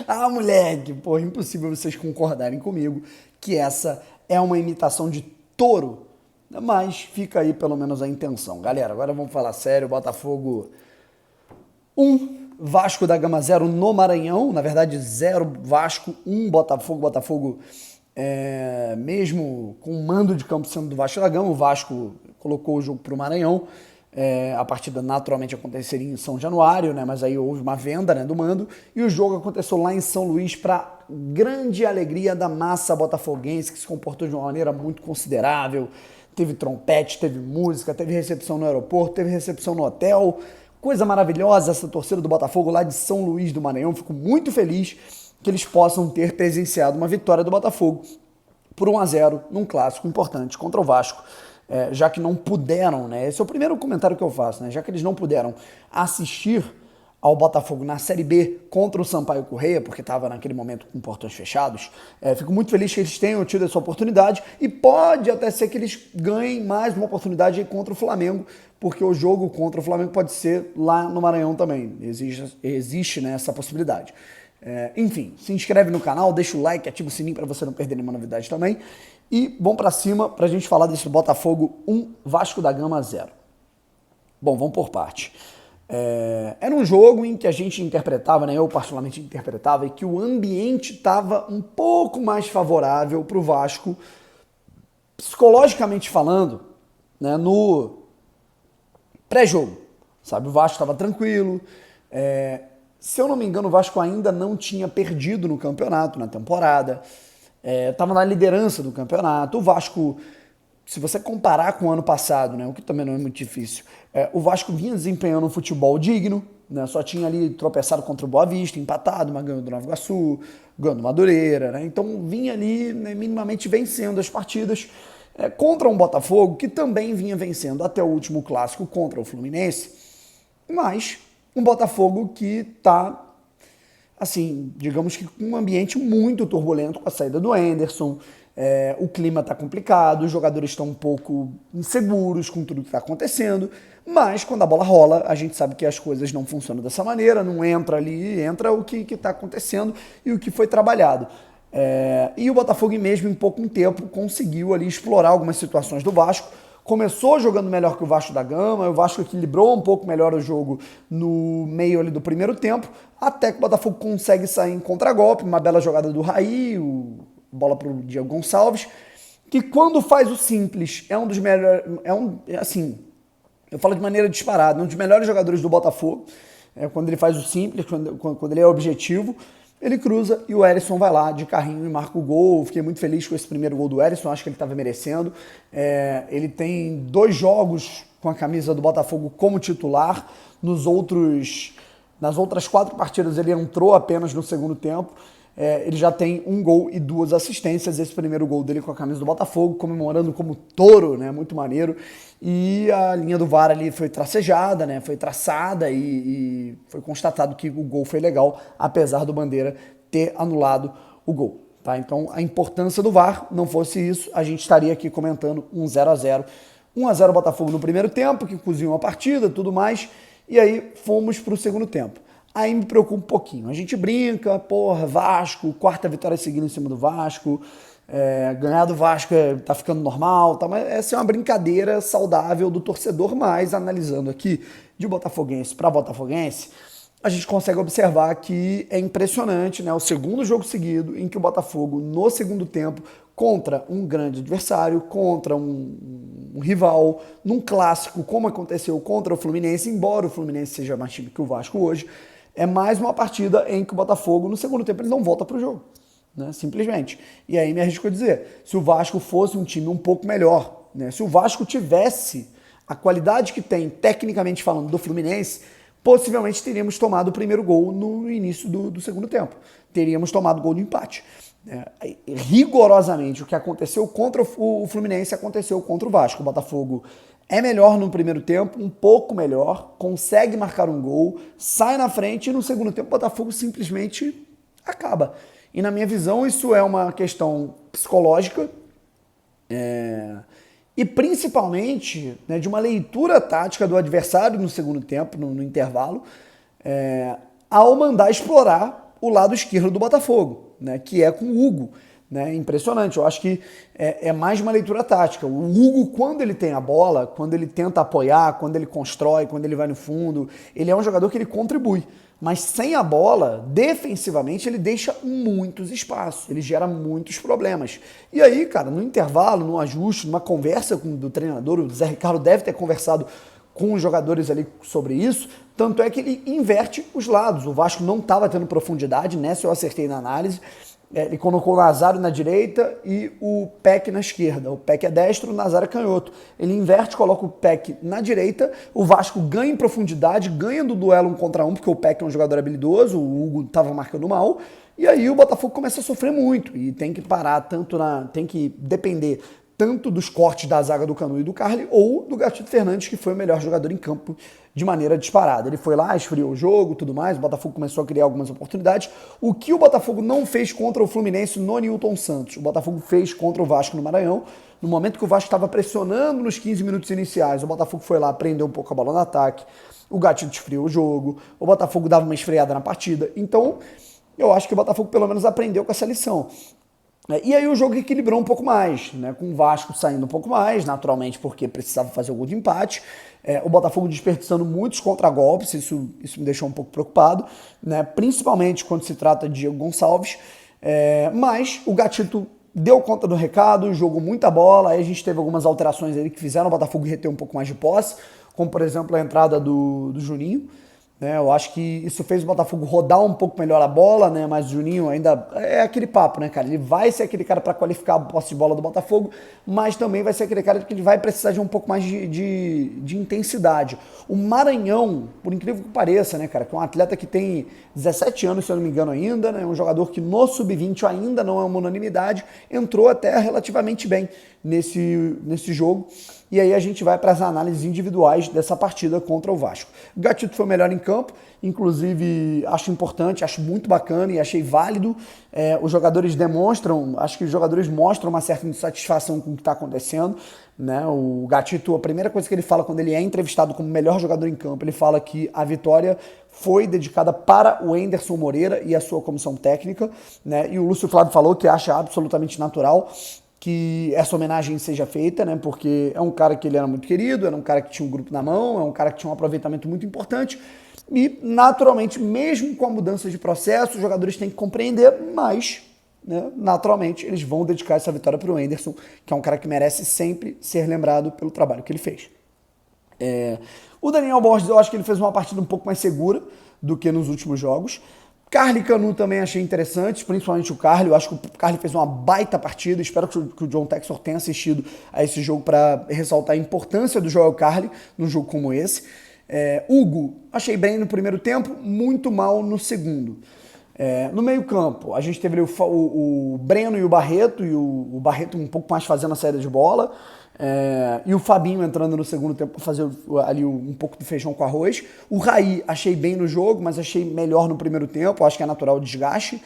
Ah, moleque, pô, impossível vocês concordarem comigo que essa é uma imitação de touro, mas fica aí pelo menos a intenção. Galera, agora vamos falar sério, Botafogo 1, Vasco da Gama 0 no Maranhão, na verdade 0 Vasco, 1 Botafogo, mesmo com o mando de campo sendo do Vasco da Gama, o Vasco colocou o jogo para o Maranhão. A partida naturalmente aconteceria em São Januário, né? Mas aí houve uma venda, né, do mando, e o jogo aconteceu lá em São Luís para grande alegria da massa botafoguense, que se comportou de uma maneira muito considerável. Teve trompete, teve música, teve recepção no aeroporto, teve recepção no hotel. Coisa maravilhosa essa torcida do Botafogo lá de São Luís do Maranhão. Fico muito feliz que eles possam ter presenciado uma vitória do Botafogo por 1-0 num clássico importante contra o Vasco. Já que não puderam, né? Esse é o primeiro comentário que eu faço, né? Já que eles não puderam assistir ao Botafogo na Série B contra o Sampaio Corrêa, porque estava naquele momento com portões fechados, fico muito feliz que eles tenham tido essa oportunidade e pode até ser que eles ganhem mais uma oportunidade aí contra o Flamengo, porque o jogo contra o Flamengo pode ser lá no Maranhão também, existe, né, essa possibilidade. Enfim, se inscreve no canal, deixa o like, ativa o sininho para você não perder nenhuma novidade também. E vamos para cima para a gente falar desse Botafogo 1, Vasco da Gama 0. Bom, vamos por parte. Era um jogo em que a gente interpretava, né, eu particularmente interpretava, e que o ambiente estava um pouco mais favorável para o Vasco, psicologicamente falando, né, no pré-jogo. Sabe, o Vasco estava tranquilo. Se eu não me engano, o Vasco ainda não tinha perdido no campeonato, na temporada. Estava na liderança do campeonato. O Vasco, se você comparar com o ano passado, né, o que também não é muito difícil, o Vasco vinha desempenhando um futebol digno, né, só tinha ali tropeçado contra o Boa Vista, empatado, mas ganhou do Nova Iguaçu, ganhou do Madureira, né, então vinha ali, né, minimamente vencendo as partidas contra um Botafogo que também vinha vencendo até o último clássico contra o Fluminense, mas um Botafogo que está, assim, digamos que com um ambiente muito turbulento com a saída do Anderson. O clima está complicado, os jogadores estão um pouco inseguros com tudo que está acontecendo, mas quando a bola rola, a gente sabe que as coisas não funcionam dessa maneira, não entra ali, entra o que está acontecendo e o que foi trabalhado. E o Botafogo, mesmo em pouco tempo, conseguiu ali explorar algumas situações do Vasco. Começou jogando melhor que o Vasco da Gama, o Vasco equilibrou um pouco melhor o jogo no meio ali do primeiro tempo, até que o Botafogo consegue sair em contragolpe, uma bela jogada do Raí, bola para o Diego Gonçalves, que quando faz o simples é um dos melhores, assim, eu falo de maneira disparada, um dos melhores jogadores do Botafogo, quando ele faz o simples, quando ele é objetivo, ele cruza e o Erisson vai lá de carrinho e marca o gol. Fiquei muito feliz com esse primeiro gol do Erisson, acho que ele estava merecendo. Ele tem 2 jogos com a camisa do Botafogo como titular, nas outras 4 partidas ele entrou apenas no segundo tempo. Ele já tem 1 gol e 2 assistências, esse primeiro gol dele com a camisa do Botafogo, comemorando como touro, né, muito maneiro, e a linha do VAR ali foi tracejada, né, foi traçada e foi constatado que o gol foi legal, apesar do Bandeira ter anulado o gol, tá? Então a importância do VAR, não fosse isso, a gente estaria aqui comentando um 0-0, 1-0 Botafogo no primeiro tempo, que cozinhou a partida, tudo mais, e aí fomos para o segundo tempo. Aí me preocupa um pouquinho. A gente brinca, porra, Vasco, 4ª vitória seguida em cima do Vasco, ganhar do Vasco tá ficando normal, tá? Mas essa é uma brincadeira saudável do torcedor, mas analisando aqui de botafoguense para botafoguense, a gente consegue observar que é impressionante, né? O segundo jogo seguido em que o Botafogo, no segundo tempo, contra um grande adversário, contra um rival, num clássico, como aconteceu contra o Fluminense, embora o Fluminense seja mais time que o Vasco hoje, é mais uma partida em que o Botafogo, no segundo tempo, ele não volta para o jogo, né? Simplesmente. E aí me arrisco a dizer, se o Vasco fosse um time um pouco melhor, né? Se o Vasco tivesse a qualidade que tem, tecnicamente falando, do Fluminense, possivelmente teríamos tomado o primeiro gol no início do segundo tempo. Teríamos tomado gol de empate. Rigorosamente, o que aconteceu contra o Fluminense aconteceu contra o Vasco. O Botafogo é melhor no primeiro tempo, um pouco melhor, consegue marcar um gol, sai na frente e no segundo tempo o Botafogo simplesmente acaba. E na minha visão isso é uma questão psicológica e principalmente, né, de uma leitura tática do adversário no segundo tempo, no intervalo, ao mandar explorar o lado esquerdo do Botafogo, né, que é com o Hugo. Né, impressionante, eu acho que é mais uma leitura tática. O Hugo, quando ele tem a bola, quando ele tenta apoiar, quando ele constrói, quando ele vai no fundo, ele é um jogador que ele contribui. Mas sem a bola, defensivamente, ele deixa muitos espaços, ele gera muitos problemas. E aí, cara, no intervalo, no ajuste, numa conversa do treinador, o Zé Ricardo deve ter conversado com os jogadores ali sobre isso, tanto é que ele inverte os lados. O Vasco não estava tendo profundidade, nessa eu acertei na análise. Ele colocou o Nazário na direita e o Peck na esquerda. O Peck é destro, o Nazário é canhoto. Ele inverte, coloca o Peck na direita, o Vasco ganha em profundidade, ganha do duelo 1 contra 1, porque o Peck é um jogador habilidoso, o Hugo estava marcando mal, e aí o Botafogo começa a sofrer muito, e tem que parar, tem que depender tanto dos cortes da zaga do Canu e do Carli, ou do Gatito Fernandes, que foi o melhor jogador em campo de maneira disparada. Ele foi lá, esfriou o jogo, tudo mais, o Botafogo começou a criar algumas oportunidades. O que o Botafogo não fez contra o Fluminense no Newton Santos, o Botafogo fez contra o Vasco no Maranhão. No momento que o Vasco estava pressionando nos 15 minutos iniciais, o Botafogo foi lá, prendeu um pouco a bola no ataque, o Gatito esfriou o jogo, o Botafogo dava uma esfriada na partida. Então, eu acho que o Botafogo pelo menos aprendeu com essa lição. E aí o jogo equilibrou um pouco mais, né, com o Vasco saindo um pouco mais, naturalmente porque precisava fazer o gol de empate, o Botafogo desperdiçando muitos contragolpes, isso me deixou um pouco preocupado, né, principalmente quando se trata de Diego Gonçalves, mas o Gatito deu conta do recado, jogou muita bola, aí a gente teve algumas alterações ali que fizeram o Botafogo reter um pouco mais de posse, como por exemplo a entrada do Juninho. Eu acho que isso fez o Botafogo rodar um pouco melhor a bola, né? Mas o Juninho ainda é aquele papo, né, cara? Ele vai ser aquele cara para qualificar a posse de bola do Botafogo, mas também vai ser aquele cara que ele vai precisar de um pouco mais de intensidade. O Maranhão, por incrível que pareça, né, cara, que é um atleta que tem 17 anos, se eu não me engano ainda, né? Um jogador que no Sub-20 ainda não é uma unanimidade, entrou até relativamente bem nesse jogo. E aí a gente vai para as análises individuais dessa partida contra o Vasco. O Gatito foi o melhor em campo, inclusive acho importante, acho muito bacana e achei válido. Os jogadores acho que os jogadores mostram uma certa insatisfação com o que está acontecendo. Né? O Gatito, a primeira coisa que ele fala quando ele é entrevistado como melhor jogador em campo, ele fala que a vitória foi dedicada para o Enderson Moreira e a sua comissão técnica. Né? E o Lúcio Flávio falou que acha absolutamente natural que essa homenagem seja feita, né? Porque é um cara que ele era muito querido, era um cara que tinha um grupo na mão, é um cara que tinha um aproveitamento muito importante e, naturalmente, mesmo com a mudança de processo, os jogadores têm que compreender, mas, né, naturalmente, eles vão dedicar essa vitória para o Enderson, que é um cara que merece sempre ser lembrado pelo trabalho que ele fez. O Daniel Borges, eu acho que ele fez uma partida um pouco mais segura do que nos últimos jogos. Carli e Canu também achei interessante, principalmente o Carli. Eu acho que o Carli fez uma baita partida. Espero que o John Textor tenha assistido a esse jogo para ressaltar a importância do Joel Carli num jogo como esse. Hugo, achei bem no primeiro tempo, muito mal no segundo. No meio-campo, a gente teve ali o Breno e o Barreto, e o Barreto um pouco mais fazendo a saída de bola. E o Fabinho entrando no segundo tempo para fazer ali um pouco do feijão com arroz. O Raí achei bem no jogo, mas achei melhor no primeiro tempo, acho que é natural o desgaste.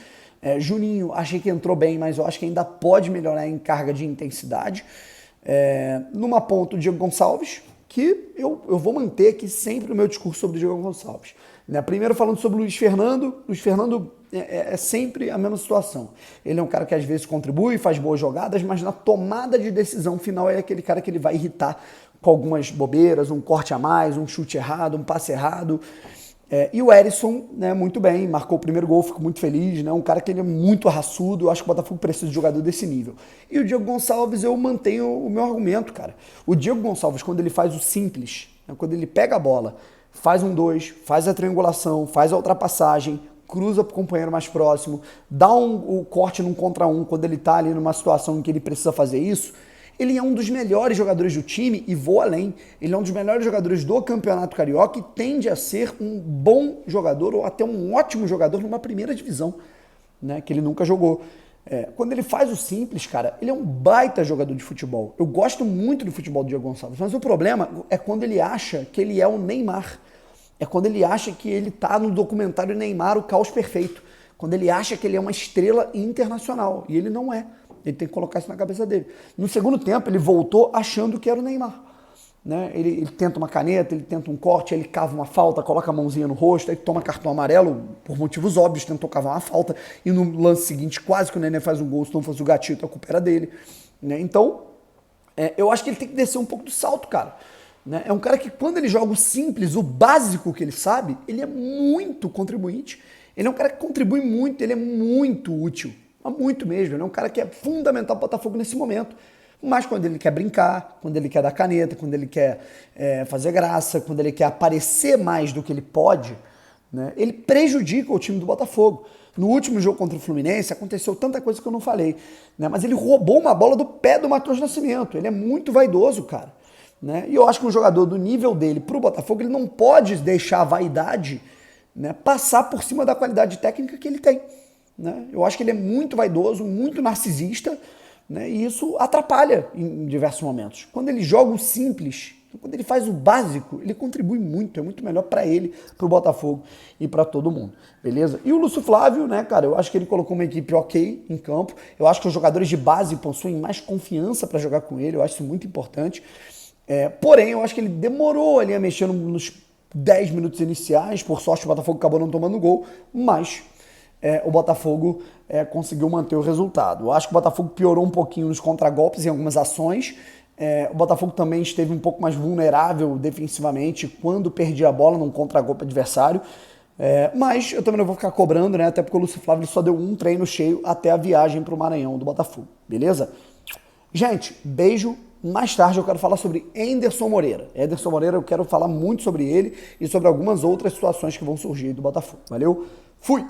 Juninho, achei que entrou bem, mas eu acho que ainda pode melhorar em carga de intensidade. Numa ponta, o Diego Gonçalves, que eu vou manter aqui sempre o meu discurso sobre o Diego Gonçalves. Primeiro falando sobre o Luiz Fernando. Luiz Fernando é sempre a mesma situação. Ele é um cara que às vezes contribui, faz boas jogadas, mas na tomada de decisão final é aquele cara que ele vai irritar com algumas bobeiras, um corte a mais, um chute errado, um passe errado. E o Erisson, né, muito bem, marcou o primeiro gol, fico muito feliz, né, um cara que ele é muito raçudo, eu acho que o Botafogo precisa de jogador desse nível. E o Diego Gonçalves, eu mantenho o meu argumento, cara. O Diego Gonçalves, quando ele faz o simples, né, quando ele pega a bola, faz 1-2, faz a triangulação, faz a ultrapassagem, cruza para o companheiro mais próximo, dá o corte num contra um, quando ele está ali numa situação em que ele precisa fazer isso, ele é um dos melhores jogadores do time e vou além. Ele é um dos melhores jogadores do Campeonato Carioca e tende a ser um bom jogador ou até um ótimo jogador numa primeira divisão, né, que ele nunca jogou. Quando ele faz o simples, cara, ele é um baita jogador de futebol. Eu gosto muito do futebol do Diego Gonçalves, mas o problema é quando ele acha que ele é o Neymar. É quando ele acha que ele tá no documentário Neymar, o caos perfeito. Quando ele acha que ele é uma estrela internacional. E ele não é. Ele tem que colocar isso na cabeça dele. No segundo tempo, ele voltou achando que era o Neymar. né? Ele tenta uma caneta, ele tenta um corte, ele cava uma falta, coloca a mãozinha no rosto, aí toma cartão amarelo, por motivos óbvios, tentou cavar uma falta, e no lance seguinte, quase que o Nenê faz um gol, se não fosse o Gatito, a culpa era dele, né? Então, eu acho que ele tem que descer um pouco do salto, cara. Né? É um cara que, quando ele joga o simples, o básico que ele sabe, ele é muito contribuinte. Ele é um cara que contribui muito, ele é muito útil. Mas muito mesmo. Ele é um cara que é fundamental para o Botafogo nesse momento. Mas quando ele quer brincar, quando ele quer dar caneta, quando ele quer fazer graça, quando ele quer aparecer mais do que ele pode, né, ele prejudica o time do Botafogo. No último jogo contra o Fluminense, aconteceu tanta coisa que eu não falei. Né, mas ele roubou uma bola do pé do Matheus Nascimento. Ele é muito vaidoso, cara. Né? E eu acho que um jogador do nível dele para o Botafogo, ele não pode deixar a vaidade, né, passar por cima da qualidade técnica que ele tem. Né? Eu acho que ele é muito vaidoso, muito narcisista, né, e isso atrapalha em diversos momentos. Quando ele joga o simples, quando ele faz o básico, ele contribui muito, é muito melhor para ele, para o Botafogo e para todo mundo, beleza? E o Lúcio Flávio, né, cara, eu acho que ele colocou uma equipe ok em campo, eu acho que os jogadores de base possuem mais confiança para jogar com ele, eu acho isso muito importante. Porém, eu acho que ele demorou ali a mexer nos 10 minutos iniciais. Por sorte, o Botafogo acabou não tomando gol, mas o Botafogo conseguiu manter o resultado. Eu acho que o Botafogo piorou um pouquinho nos contragolpes em algumas ações. O Botafogo também esteve um pouco mais vulnerável defensivamente quando perdia a bola num contragolpe adversário. Mas eu também não vou ficar cobrando, né? Até porque o Lúcio Flávio só deu um treino cheio até a viagem para o Maranhão do Botafogo, beleza? Gente, beijo. Mais tarde eu quero falar sobre Anderson Moreira. Anderson Moreira, eu quero falar muito sobre ele e sobre algumas outras situações que vão surgir do Botafogo. Valeu? Fui!